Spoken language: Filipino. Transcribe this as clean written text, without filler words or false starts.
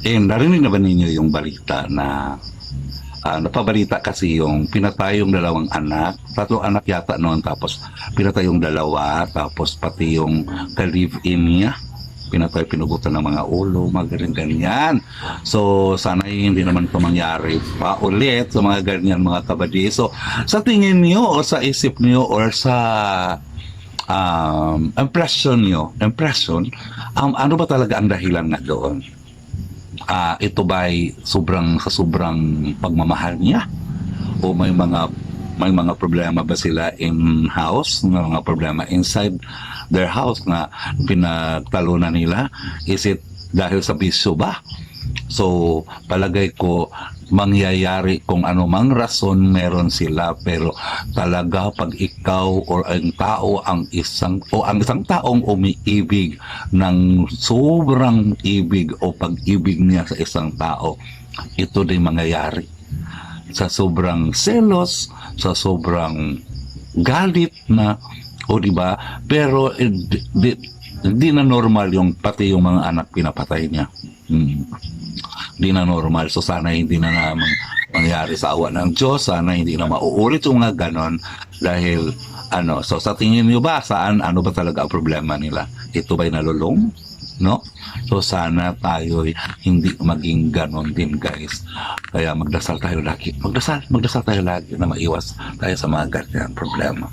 Narinig na ba ninyo yung balita na napabalita kasi yung pinatay yung dalawang anak, tatlong anak yata noon, tapos pinatay yung dalawa, tapos pati yung ka-live-in niya, pinatay, pinugutan ng mga ulo, mga ganyan. So, sana hindi naman ito mangyari pa ulit sa mga ganyan mga kabady. So, sa tingin niyo o sa isip niyo or sa impression, ano ba talaga ang dahilan na doon? Ito ba'y sobrang pagmamahal niya o may mga problema ba sila in house, may mga problema inside their house na pinagtalunan nila? Is it dahil sa bisyo ba? So palagay ko mangyayari kung ano mang rason meron sila, pero talaga pag ikaw or ang tao ang isang taong umiibig ng sobrang ibig o pag-ibig niya sa isang tao, ito din mangyayari sa sobrang selos, sa sobrang galit na, o di ba? Pero di na normal yung pati yung mga anak pinapatay niya. Di na normal. So sana hindi na naman mangyari sa awa ng Diyos. Sana hindi na mauulit yung mga ganon. Dahil so sa tingin niyo ba, ano ba talaga ang problema nila? Ito ba'y nalulong? No? So sana tayo hindi maging ganon din, guys. Kaya magdasal tayo lagi. Magdasal tayo lagi na maiwas tayo sa mga ganyan problema.